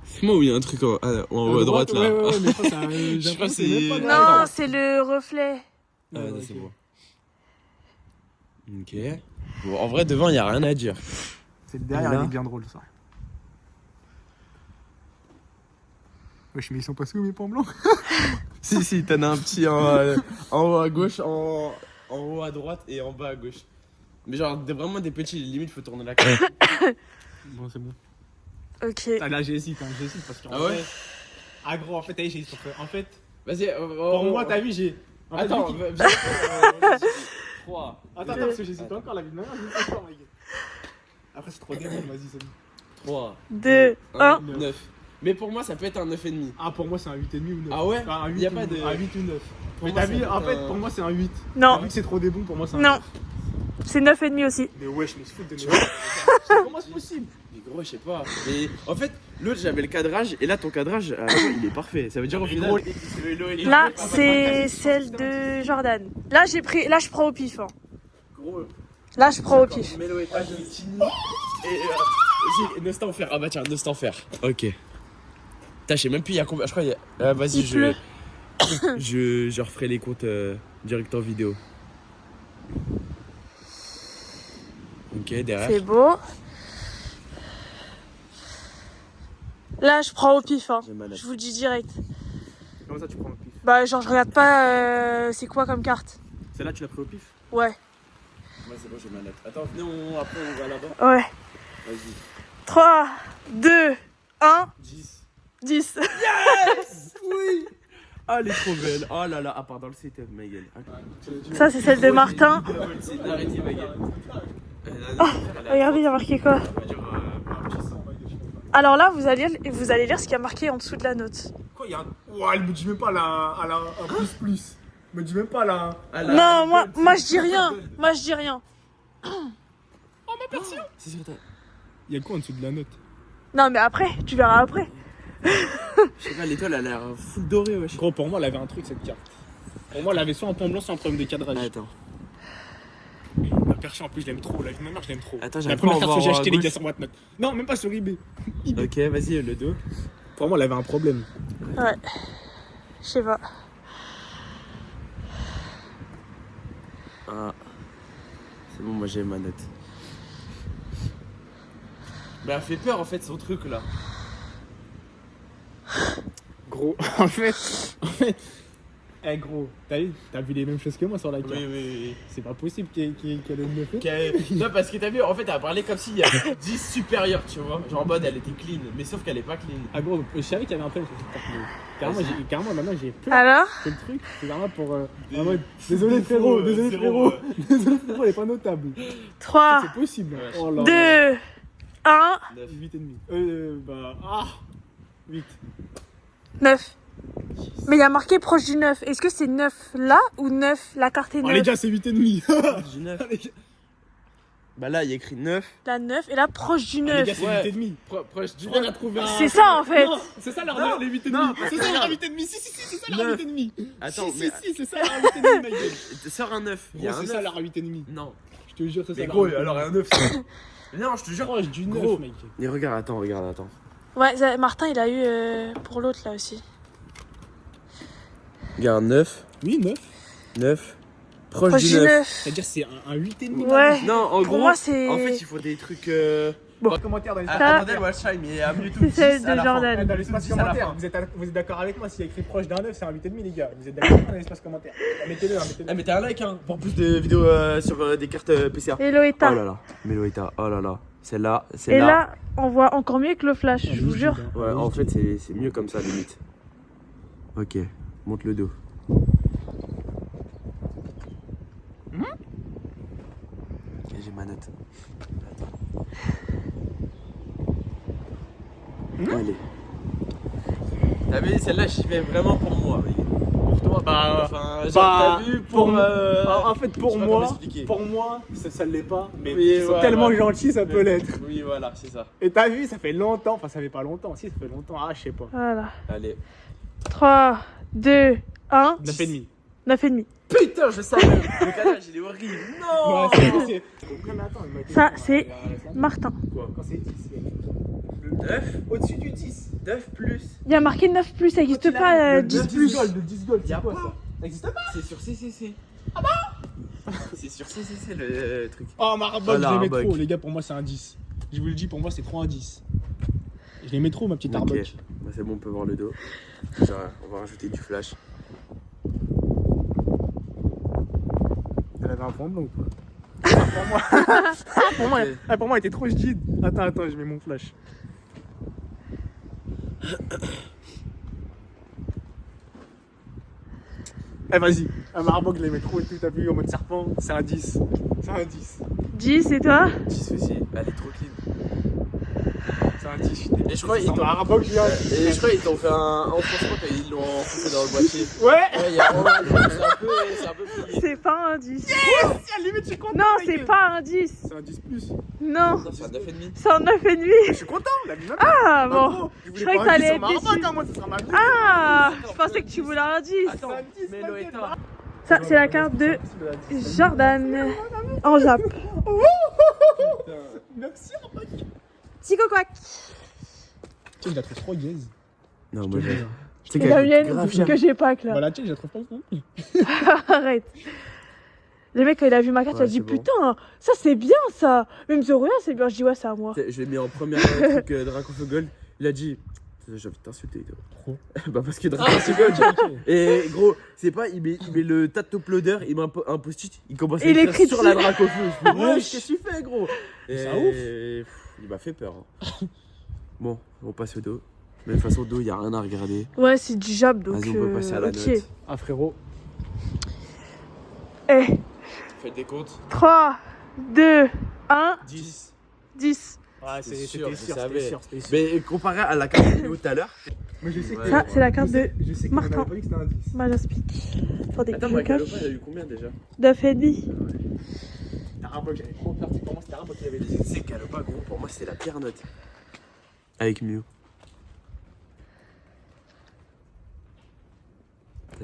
C'est moi où il y a un truc en haut à droite là. Ouais, ouais, ouais, mais ça, ça, Je crois que c'est- même pas Ouais, de- Non, attends. c'est le reflet. Ah, Ouais, non, ok. c'est bon. Ok. Bon, en vrai, devant, il n'y a rien à dire. C'est le derrière, Et là il est bien drôle, ça. Wesh, mais ils sont pas sous mes pans blancs. Si, t'en as un petit en haut à gauche, en haut à droite et en bas à gauche. Mais genre, vraiment des petits, limite, faut tourner la carte. Bon, c'est bon. Ok. Ah, là, j'hésite parce qu'en Ah ouais vrai. Ah, gros, en fait, allez, j'hésite. En fait, Vas-y, pour moi, t'as vu, j'ai. en fait, Attends, vu qu'il- viens. 3. Attends, parce que j'hésite encore la vie de ma mère, j'hésite encore, ma gueule. Après, c'est trop démon, vas-y, c'est bon. 3. 2, 1. 9. Mais pour moi, ça peut être un 9,5. Ah, pour moi, c'est un 8,5 ou 9. Ah ouais Un 8 Y a ou- pas de- Un 8 ou 9. Pour Mais moi, t'as ça vu, peut en être fait, un- pour moi, c'est un 8. Non. Vu que c'est trop démon, pour moi, c'est un Non. 9. C'est 9,5 aussi. Mais wesh, mais se foutre de Tu nous. Comment c'est possible? Mais gros, je sais pas. Mais en fait, l'autre, j'avais le cadrage et là, ton cadrage, il est parfait. Ça veut dire au Mais final. gros, Là, c'est celle de Jordan. Là, j'ai pris. Là, je prends au pif. Hein. Gros. Là, je prends au pif. Mélo et Tini. Et vas-y, Nostanfer. Ah bah tiens, Nostanfer. Ok. Putain, je sais même plus il y a combien. Je crois il y a. Ah, vas-y, Il pleut. je referai les comptes direct en vidéo. Ok, derrière. C'est beau. Là, je prends au pif. Hein. J'ai ma note. Je vous le dis direct. Comment ça, tu prends au pif? Bah, genre, je regarde pas c'est quoi comme carte. Celle-là, tu l'as pris au pif? Ouais. Moi, c'est bon, j'ai ma note. Attends, venez, après, on va là-bas. Ouais. Vas-y. 3, 2, 1, 10. 10. Oui. Ah, elle est trop belle. Oh là là, à part dans le setup, ma gueule. Ça, c'est celle de Martin. Arrêtez, ma gueule. Regardez, il y a marqué quoi? Alors là, vous allez lire ce qu'il y a marqué en dessous de la note. Quoi, il y a un. Ouah, elle me dit même pas un plus plus. Elle me dit même pas la. Non, moi je dis rien. Moi je dis rien. C'est sur ta. Il y a quoi en dessous de la note? Non, mais après, tu verras après. Je sais pas, l'étoile a l'air full dorée, wesh. Gros, pour moi, elle avait un truc cette carte. Pour moi, elle avait soit un pan blanc, soit un problème de cadrage. Attends. La perche en plus, je l'aime trop. La vie de ma mère, je l'aime trop. Attends, La j'arrive première pas à carte que j'ai voir à achetée, les gauche. gars, sur Wattnote. Non, même pas sur eBay. Ok, vas-y, le 2. Pour moi, elle avait un problème. Ouais. Je sais pas. Ah. C'est bon, moi j'ai ma note. Bah, elle fait peur en fait, son truc là. Gros, en fait. Eh gros, t'as vu les mêmes choses que moi sur la carte. Oui. C'est pas possible qu'elle ait une fait. Non, parce que t'as vu, en fait, elle a parlé comme s'il y avait 10 supérieurs, tu vois. Genre en mode, elle était clean, mais sauf qu'elle est pas clean. Ah gros, je savais qu'il y avait un problème sur cette carte. Mais carrément, maintenant j'ai peur. Alors C'est le truc, c'est vraiment pour. En mode, désolé frérot, désolé frérot. Désolé frérot, elle est pas notable. 3, C'est possible. Ouais. Oh là 2, 1, 8,5. Bah. Ah 8. 9. Mais il y a marqué proche du 9. Est-ce que c'est 9 là ou 9 la carte est Oh 9? les gars, c'est 8,5. Du 9. Bah là, il y a écrit 9. La 9 et là proche du Les 9. gars, c'est Ouais. 8,5. Proche du On 9. a trouvé un. C'est ça en fait. Non, c'est ça leur Non, les 8,5. non, C'est ça leur regarde. 8,5. Si, c'est ça leur 9. 8,5. Attends, si, mais. si, c'est ça leur 8,5, ma gueule. Sors un 9. Il y a Gros, un c'est ça 9. leur 8,5. Non. Je te jure, c'est ça Mais leur gros, 8,5. alors un 9. Non, je te jure. Proche du 9, Gros. mec. Mais regarde, attends. Ouais, Martin il a eu pour l'autre là aussi. Regarde, 9. Oui, 9. 9. Proche Proche du du 9. 9. C'est-à-dire c'est un 8,5. Ouais. Non, en Pour gros, moi, c'est. en fait, il faut des trucs. Bon. Commentaire dans Ça- Attendez, Watchime, mais à mieux tout C'est celle 10 à de la Jordan. fin. Dans l'espace 10 à la commentaire, fin. vous êtes d'accord avec moi, s'il y a écrit proche d'un 9, c'est un 8,5 les gars. Vous êtes d'accord dans l'espace commentaire. Mettez-le, Ah, mettez-le. mettez un like hein, pour plus de vidéos sur des cartes PCA. Et Loïta. Oh là là, Meloïta, oh là là. Celle-là, Et celle-là. là, on voit encore mieux que le flash, je vous jure. Ouais, en fait, c'est mieux comme ça, limite. Ok, monte le dos. Ok, j'ai ma note. Attends. Allez. T'as vu, celle-là, j'y vais vraiment pour moi, mec. Pour toi, Bah, enfin, genre, bah, t'as vu, pour pour. En fait, je sais pas comment expliquer. pour moi, ça ne l'est pas. Mais Oui, ils sont ouais, tellement ouais. gentils, ça peut l'être. Oui, voilà, c'est ça. Et t'as vu, ça fait longtemps. Enfin, ça fait pas longtemps. Si, ça fait longtemps. Ah, je sais pas. Voilà. Allez. 3, 2, 1. 9,5. 9,5. Putain, je savais. Le canage, il est horrible. Non. Ouais, c'est. Mais attends, il m'a dit- Ça, c'est Martin. Quoi Quand c'est 10, Le 9. au-dessus du 10. 9 plus. Il y a marqué 9 plus, ça n'existe pas Le 10 10 plus. gold, le 10 gold, Y a c'est quoi pas. ça? Ça existe pas? C'est sur CCC. Ah bah. C'est sur CCC le truc. Oh, Marbok, Oh, je la l'aimais Marbok. trop. Les gars, pour moi, c'est un 10. Je vous le dis, pour moi, c'est trop un 10. Je l'aimais trop, ma petite Ok. Arbok. Bah, c'est bon, on peut voir le dos. Genre, on va rajouter du flash. Elle avait un point blanc ou pas? Pour moi. Pour moi, elle était trop rigide. Attends, je mets mon flash. Eh, vas-y. Un Marbok, je l'aimais trop et tout. T'as vu en mode serpent? C'est un 10. C'est un 10. 10 et toi? 10 aussi. Elle est trop clean. C'est un 10. Et je crois qu'ils un t'ont. Marbok, je viens. Et je crois qu'ils t'ont fait un enfoncement quand ils l'ont enfoncé dans le boîtier. Ouais! Ouais, il y a c'est un peu plié. C'est pas un 10. À la limite, je suis content. Non, mec. c'est pas un 10. C'est un 10 plus. Non, Non, c'est un 9,5. c'est un 9,5. Je suis content, la vie. Ah bon. Je Je croyais que t'allais être déçu. Moi, ça sera ma vie. Ah, je pensais que tu voulais un 10. Attends, mais Loïta. Ça, c'est la carte de Jordan en Jap. Merci, Marbok. Tico Quack. Tiens, je la trouve trop gaze. Non, moi j'ai. Et la mienne que j'ai pas que Bah, là. la tienne, je la trouve pas non plus. Arrête. Le mec, quand il a vu ma carte, il a Ouais, dit c'est bon. putain, ça c'est bien ça. Même Zoroya, c'est bien. Je dis ouais, c'est à moi. Je l'ai mis en première truc Draconfeu Gold. Il a dit. J'ai envie de t'insulter, toi. Pourquoi? Bah, parce que Draconfeu Gold. Et gros, c'est pas, il met le tas de top loader, il met un post-it, il commence à Il écrire écrit sur dessus. la Dracofeu. Je me dis, Wesh. wesh, qu'est-ce que tu fais, gros? C'est Et un ouf. Il m'a fait peur. hein. Bon, on passe au dos. Mais de toute façon, au dos, il n'y a rien à regarder. Ouais, c'est du Jap donc. Vas-y, on peut passer à la ok. note. Ah, frérot. Eh, Faites des comptes. 3, 2, 1, 10. 10. Ouais, C'était c'était sûr, je sûr, savais. c'était sûr, c'était sûr. Mais comparé à la carte vidéo tout à l'heure. Mais je sais que Ouais. Ça, c'est la carte de je sais que Martin. on avait pas dit que c'était un 10. Majaspic. Attendez, Attends, je ma cache. Galopa, il a eu combien déjà? 9,5. C'était Marbok, j'avais trop peur. C'est comment c'était Marbok qui avait dit? C'est Galopa, gros, pour moi, c'est la pire note. Avec Mew.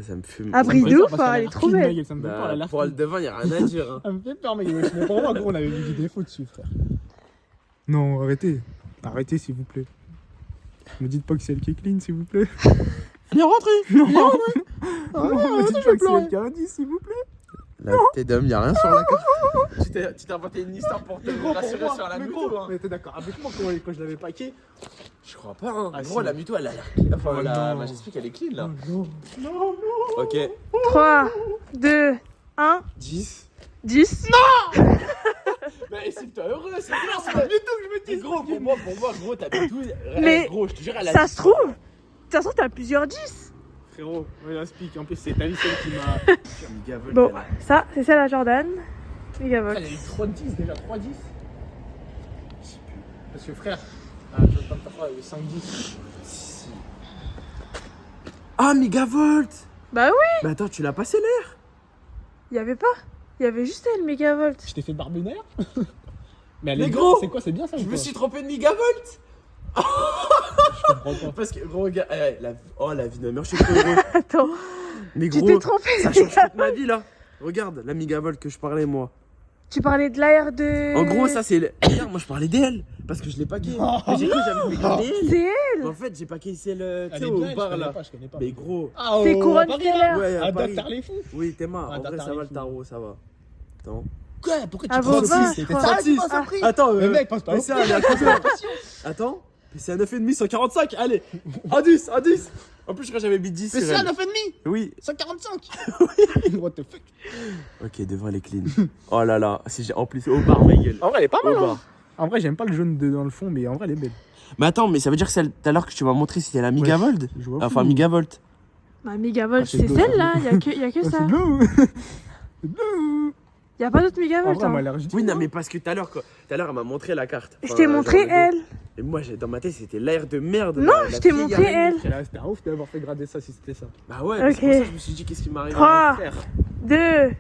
Ça me fume. Ah, brille Ça me de fait ouf, peur parce hein, qu'elle elle a est trop l'air clean, belle. mec, ça me fait peur, elle a Bah, l'air pour le clean. devant, il n'y a rien à dire. Hein. Ça me fait peur, mec. Mais pour moi, gros, on avait vu des défauts dessus, frère. Non, arrêtez. Arrêtez, s'il vous plaît. Me dites pas que c'est elle qui est clean, s'il vous plaît. Elle est rentrée. Non, non, me dites pas que c'est elle qui a un 10, s'il vous plaît. La tête d'homme, il n'y a rien sur la carte. Tu t'es inventé une histoire pour te rassurer sur la mais muto. gros, Hein. mais t'es d'accord avec moi quand je l'avais paqué? Je crois pas. Hein. Ah, Gros, si. la muto, elle a l'air clean. Enfin, Oh, la non. Majestic, elle est clean là. Non, non. Ok. 3, 2, 1, 10. 10. Mais estime-toi heureux, c'est bien, c'est la muto que je me dis. Gros, pour moi, gros, t'as mis tout. Mais gros, je te jure, elle a Ça 10. se trouve. De toute façon, t'as plusieurs 10. Frérot, ouais, la speak. En plus, c'est ta vie celle qui m'a. Bon, ça, c'est celle à Jordan. Megavolt. Elle a eu 3 10 déjà, 3 10. Je sais plus. Parce que frère, je vais pas me faire croire, il y a eu 5 10. Ah, Megavolt. Bah oui, Mais attends, tu l'as passé l'air? il y avait pas. Il y avait juste elle, Megavolt. Je t'ai fait barbenaire. Mais elle Mais est gros, bien, c'est quoi, c'est bien ça ou Je me pas? suis trompé de Megavolt. Je comprends pas. Parce que, gros, gars, la vie de ma mère, je suis trop heureux. Attends, Mais tu gros, t'es trompé. ça change toute ma vie là. Regarde, la Megavolt que je parlais moi. Tu parlais de l'AR de. En gros, ça c'est. Regarde, moi je parlais d'elle. Parce que je l'ai paqué. Mais j'ai cru que j'avais fait garder elle. C'est elle. Mais en fait, j'ai paqué celle, tu Elle sais, est au bien, bar là. je connais pas. Mais gros. Ah, C'est à Couronne Paris, Stellaire. là Ouais, à Ah, Paris. Docteur les fous. Oui, t'es marre. Ah, En vrai, Docteur ça va les le fous. tarot, ça va. Attends. Quoi? Pourquoi tu À prends vos vaches, 36? je crois. 36. Ah. Attends, Le mec pense pas au PCA, elle est à combien? Attends. PCA 9,5, 145. Allez. Un 10, un 10. En plus, je crois que j'avais mis 10. Mais sur c'est elle. à 9,5. Oui. 145. What the fuck? Ok, devant les clean. Oh là là. Si j'ai en plus au bar, ma gueule. En vrai, elle est pas Au mal. bar. Hein. En vrai, j'aime pas le jaune dans le fond, mais en vrai, elle est belle. Mais attends, mais ça veut dire que celle tout à l'heure que tu m'as montré, c'était la Megavolt? Je vois Enfin, flou. Megavolt. Ma Megavolt, Ah, c'est c'est bleu, celle-là. Il y a que Ah, ça. c'est bleu. C'est bleu. Il y a pas d'autre En Megavolt. vrai, elle m'a Hein. l'air ridicule. Oui, non, mais parce que tout à l'heure, elle m'a montré la carte. Je Enfin, t'ai genre montré le dos. elle. Et moi, dans ma tête, c'était l'air de merde. Non, la je t'ai vieille montré araignée. elle. C'était un ouf d'avoir fait grader ça si c'était ça. Bah ouais, Ok. mais c'est pour ça que je me suis dit, qu'est-ce qui m'arrive à 3, mon frère 2,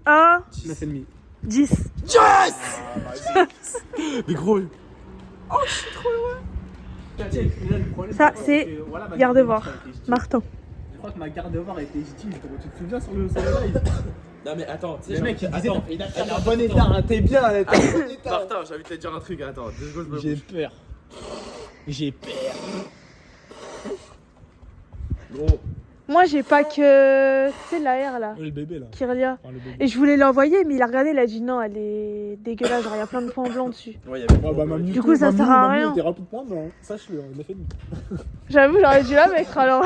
1, 9,5. 10. Yes. Mais gros, Ça, c'est garde-voir. Martin. Je crois que ma garde-voir était style. Tu te souviens sur le live? non mais attends, tu sais, Le mec, il disait, attends, il est en bon état, hein, t'es bien, t'es en bon état. Martin, j'ai envie de te dire un truc, attends, 2 secondes, je me J'ai bouge. peur. J'ai peur. Gros, Moi, j'ai pas que. Tu sais, la R là. Le bébé là. Kyria. Enfin, le bébé. Et je voulais l'envoyer, mais il a regardé, il a dit non, elle est dégueulasse, genre il y a plein de points blancs dessus. ouais, il y avait Ouais, bah, ma Du coup, ça sert à rien. T'es rempli de points blancs. Sache-le, il a fait une. J'avoue, j'aurais dû la mettre alors.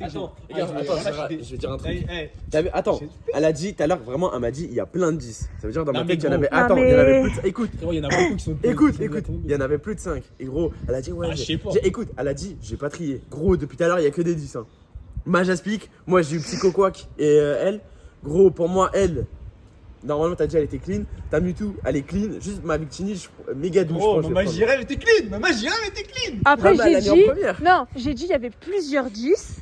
Attends, regarde, attends, je vais dire un truc. Hey, T'as vu, attends, elle a dit tout à l'heure, vraiment, elle m'a dit, il y a plein de 10. Ça veut dire dans ma Non, mais tête, il y en avait. gros. Attends, Non, il y en mais- avait plus de. Écoute, il y en a beaucoup qui sont. écoute, qui sont écoute, tombés. il y en avait plus de 5. Et gros, elle a dit, ouais, Ah, je sais pas. Écoute, elle a dit, j'ai pas trié. Gros, depuis tout à l'heure, il y a que des 10. Hein. Majaspic, moi j'ai eu Psycho Quack et elle. Gros, pour moi, elle. Normalement, t'as dit, elle était clean. T'as Mewtwo, elle est clean. Juste ma Victini, méga douche. Oh, Maman Jirel, elle était clean. Maman Jirel, elle était clean. Après, Non, mais elle j'ai l'a mis en dit. première. Non, j'ai dit il y avait plusieurs 10.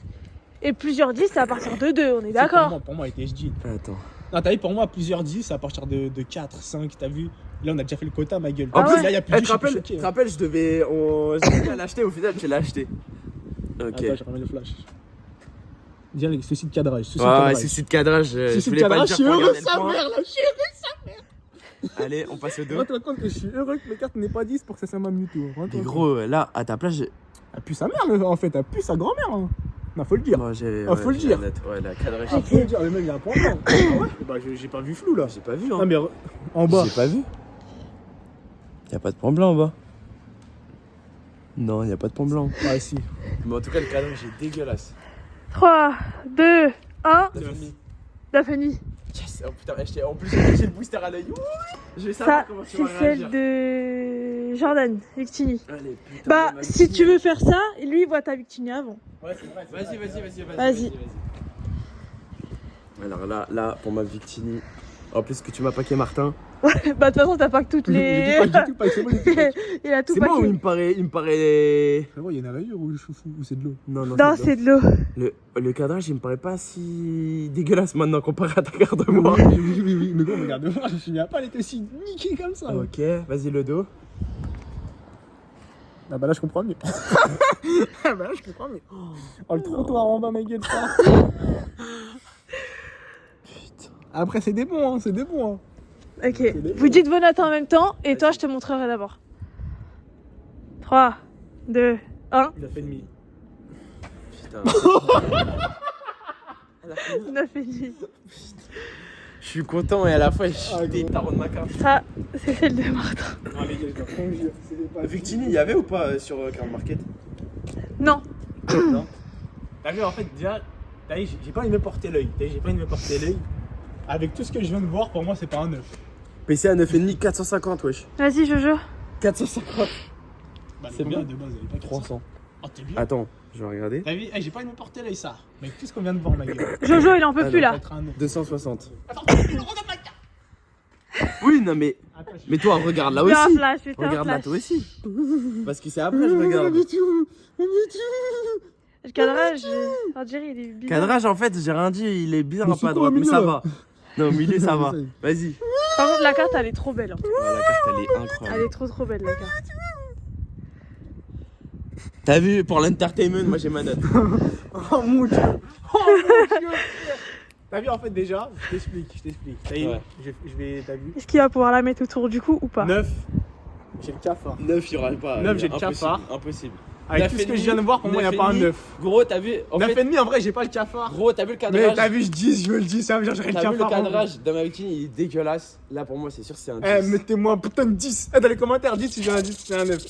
Et plusieurs 10, c'est à partir de 2, on est d'accord. Pour moi, elle était SG. Attends. Non, t'as vu, pour moi, plusieurs 10 à partir de 4, 5, t'as vu. Là, on a déjà fait le quota, ma gueule. En plus, là, il y a plus tu de te rappelles, choqué. tu te rappelles, je devais l'acheter, au final, je l'ai acheté. Ok. Attends, j'ai remis le flash. Viens, les soucis de cadrage. Soucis de Ouais, cadrage. souci de cadrage, je Soucis de voulais pas le cadrage, dire je suis pour heureux garder de le sa point. mère, là. Je suis heureux. Allez, on passe au 2. Rends-toi compte que je suis heureux que mes cartes n'aient pas 10 pour que ça soit ma Mewtwo. Mais gros, là, à ta place, j'ai. Elle pue sa mère, en fait. Elle pue sa grand-mère. Hein. Non, faut le dire. Moi, j'ai. Ah, faut le dire. Ouais, la cadrage. Ah, faut le dire. Le mec, il a un point blanc. Ah ouais bah, j'ai pas vu flou, là. J'ai pas vu, hein. Non, mais en bas. J'ai pas vu. Y'a pas de point blanc en bas. Non, y'a pas de point blanc. Ah, si. Mais en tout cas, le cadrage est dégueulasse. 3, 2, 1. Daphne. Daphne. Yes, oh putain, en plus j'ai le booster à l'œil. Ouh, je vais savoir Ça, comment tu c'est vas celle réagir. de Jordan, Victini. Allez, putain. Bah, ma si Victini. tu veux faire ça, lui, il voit ta Victini avant. Ouais, c'est vrai. Vas-y. Alors là, pour ma Victini. En plus que tu m'as paqué Martin. Bah, de toute façon, t'as pas que toutes les. J'ai tout pas, c'est bon, j'ai tout pas. Il a tout C'est moi ou paqué. il me paraît. Frérot, il y a une rayure ou je suis fou ou c'est de l'eau? Non, Non, de c'est de l'eau. le cadrage, il me paraît pas si dégueulasse maintenant comparé à ta carte de moi. Oui, mais gros, regarde-moi, je me souviens pas, elle était aussi niquée comme ça. Ok, vas-y le dos. Ah bah là, je comprends mieux. Ah bah là, je comprends mieux. Oh, le trottoir en bas, ma gueule, ça. Putain. Après, c'est des bons, hein, c'est des bons. Hein. Ok. Vous dites vos notes en même temps et toi, je te montrerai d'abord. 3, 2, 1. Il a fait demi. Putain. 9,5. Je suis content et à la fois je suis Ah, des gros. tarots de ma carte. Ça, c'est celle de Martin. Ah, les gars, je dois conduire, c'est pas. Victini, il y avait ou pas sur Card Market? Non. Non. T'as vu, en fait, déjà, t'as vu, j'ai pas envie de me porter l'œil. T'as vu, j'ai pas envie de me porter l'œil. Avec tout ce que je viens de voir, pour moi, c'est pas un 9. PC à 9,5, 450, wesh. Vas-y, Jojo. 450. Bah, C'est bien bon. de base, elle est pas 300. Oh, t'es bien. Attends, je vais regarder. T'as vu, hey, j'ai pas envie de me porter l'œil, ça. Mais avec tout ce qu'on vient de voir, ma gueule. Jojo, il en peut Ah, plus non, là. Être un 9. 260. Attends, regarde ma carte. Oui, non mais. Attends, je Mais toi, regarde là Fais un aussi. flash, fais un Regarde là, flash. toi aussi. Parce que c'est après, je regarde. Le cadrage, on dirait, il est bizarre. Cadrage, en fait, j'ai rien dit, il est bien Mais un peu à c'est droite, quoi, mais ça milieu, va. Non, au milieu, ça va. Essaye. Vas-y. Par contre, la carte, elle est trop belle. Hein. Ouais, la carte, elle est Elle incroyable. est trop belle, la carte. T'as vu, pour l'entertainment, moi j'ai ma note. Oh mon dieu. Oh mon dieu. T'as vu, en fait, déjà, je t'explique. T'as vu, Ouais. je vais, t'as vu Est-ce qu'il va pouvoir la mettre autour du cou ou pas? 9, J'ai le cafard. 9, il y aura pas. 9, j'ai le Impossible, cafard. Impossible. Avec tout ce que je viens de voir, pour moi, il n'y a pas un 9. Gros, t'as vu. 9,5 en vrai, j'ai pas le cafard. Gros, t'as vu le Mais cadrage. t'as vu, je dis, je veux le dire, ça veut dire j'aurais le T'as vu cafard. le cadrage dans ma bikini, il est dégueulasse. Là, pour moi, c'est sûr, c'est un 10. Eh, mettez-moi un putain de 10. Dans les commentaires, dites si j'ai un 10, c'est un 9.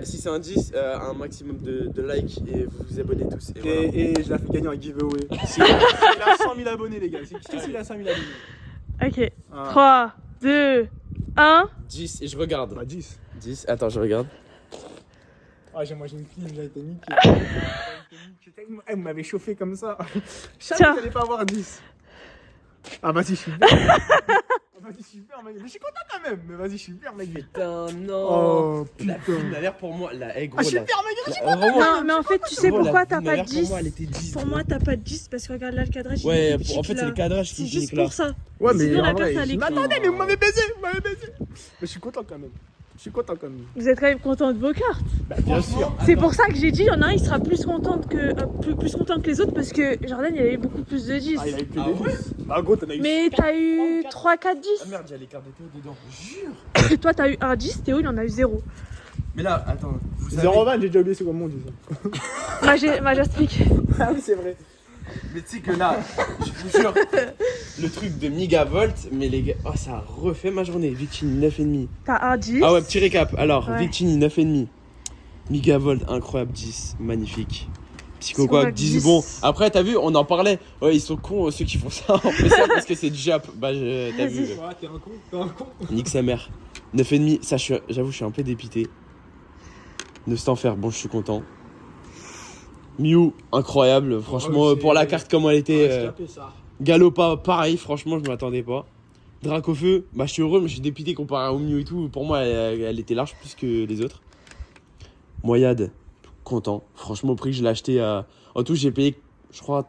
Si c'est un 10, un maximum de likes et vous vous abonnez tous. Et voilà. Et je la fais gagner en giveaway. Il a 100 000 abonnés, les gars. C'est qui il a 100 000 abonnés? Ok. Ah. 3, 2, 1. 10 et je regarde. Bah, 10. 10, attends, je regarde. Ah, j'ai mangé une clim, j'ai été niqué. Elle m'avait chauffé comme ça. Je savais Tiens. que j'allais pas avoir 10. Ah, vas-y, je suis super. Vas-y, super, mec. Mais je suis content quand même. Mais vas-y, je suis super, mec. Putain, non. Oh, La putain. ville a l'air pour moi. La gros, Ah, je suis la- super, mec. Je suis la- vraiment, Non, mais en fait, tu sais gros, la pourquoi t'as ville a pas l'air de pour 10? moi, elle était 10. Pour moi, t'as pas de 10 parce que regarde là, le cadrage. il Ouais, est petit en fait, là. c'est le cadrage C'est qui juste nique là. pour ça. Ouais, mais Sinon, la en vrai, carte, elle est mais clean. attendez, mais vous m'avez baisé, vous m'avez baisé. Mais je suis content quand même. Je suis content quand même. Vous êtes quand même content de vos cartes. Bah, bien sûr. C'est pour ça que j'ai dit, il y en a un, il sera plus content plus content que les autres parce que Jordan, il avait beaucoup plus de 10. Ah, il a eu plus Ah de ouais 10. Bah, gros, t'en as eu. Mais t'as eu 3, 4, 10. Ah merde, il y a les cartes de Théo dedans. Jure. Et toi, t'as eu un 10, Théo, il en a eu 0. Mais là, attends. Vous savez- 0,20, j'ai déjà oublié c'est comment on dit ça. J'explique. Ah oui, c'est vrai. Mais tu sais que là, je vous jure, le truc de Megavolt, mais les gars, oh, ça a refait ma journée. Victini 9,5. T'as un 10. Ah ouais, petit récap. Alors, Ouais. Victini 9,5. Megavolt, incroyable, 10. Magnifique. Psycho Psycho quoi, 10 10. bon. Après, t'as vu, on en parlait. Ouais, ils sont cons, ceux qui font ça. On fait ça parce que c'est du Jap. Bah, t'as vu. Ouais, t'es un con, t'es un con. Nique sa mère. 9,5. Ça, j'avoue, je suis un peu dépité. Ne s'en faire, bon, je suis content. Mew, incroyable. Franchement, c'est- pour la carte, comment elle était. Ouais, j'ai capé ça. Galopa, pareil, franchement, je m'attendais pas. Dracofeu, bah je suis heureux, mais je suis dépité comparé au Mew et tout. Pour moi, elle était large plus que les autres. Moyade, content. Franchement, au prix que je l'ai acheté à. En tout, j'ai payé, je crois,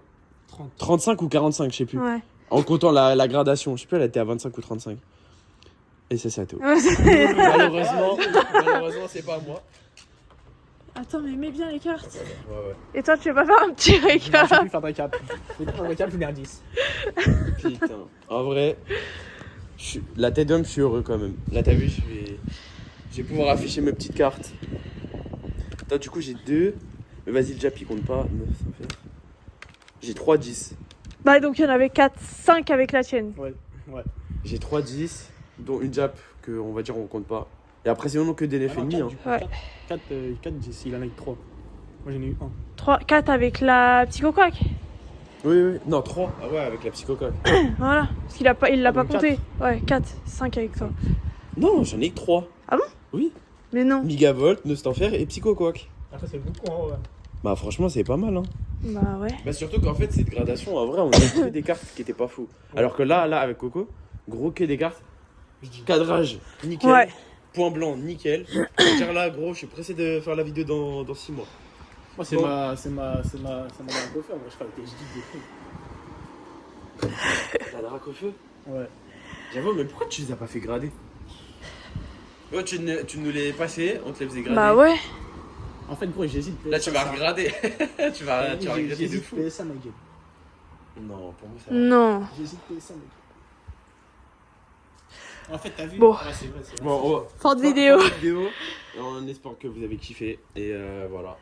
35 ou 45, je sais plus. Ouais. En comptant la gradation, je sais plus, elle était à 25 ou 35. Et ça, c'est à Théo. Ouais, Malheureusement, c'est pas à moi. Attends, mais mets bien les cartes. Ouais, ouais. Et toi, tu veux pas faire un petit Je vais récap? plus faire de récap. Je vais plus faire de récap, je vais faire 10. Putain. En vrai, la tête d'homme, je suis heureux quand même. Là, t'as vu, je vais pouvoir afficher mes petites cartes. Attends, du coup, j'ai 2. Mais vas-y, le Jap, il compte pas. 9, ça fait. J'ai 3 10. Bah, donc il y en avait 4, 5 avec la tienne. Ouais. J'ai 3 10, dont une Jap que on va dire on compte pas. Et après, sinon, que des 9,5. Hein. Ouais. 4 10, il en a eu 3. Moi j'en ai eu 1. 3, 4 avec la psychoquac. Oui, oui. Non, 3. Ah ouais, avec la psychocoque. Voilà. Parce qu'il a pas, il l'a Ah, pas donc compté. Ouais, 4, 5 avec toi. Non, j'en ai que 3. Ah bon? Oui. Mais non. Megavolt, Nostanfer et Psychoquack. Après, c'est beaucoup, hein, ouais. Bah, franchement, c'est pas mal, hein. Bah ouais. Bah surtout qu'en fait cette gradation en vrai on a fait des cartes qui étaient pas fous. Alors que là avec Coco, gros que des cartes. Cadrage, nickel. Ouais. Point blanc, nickel. C'est-à-dire là gros, je suis pressé de faire la vidéo dans 6 mois. Moi, c'est Bon. ma coiffeur. Moi, je fais avec des gigs de fou. La drac au feu. Ouais. J'avoue, mais pourquoi tu les as pas fait grader? Ouais, tu nous les passais, on te les faisait grader. Bah ouais. En fait, gros, j'hésite. Là tu vas regrader. tu vas regretter de J'hésite fou. PSA, ma gueule. Non, pour moi ça va. Non. J'hésite PSA, ma gueule. En fait, t'as vu? Bon. Ouais, c'est vrai. Bon, Fin de vidéo. Fin de vidéo. On espère que vous avez kiffé et voilà.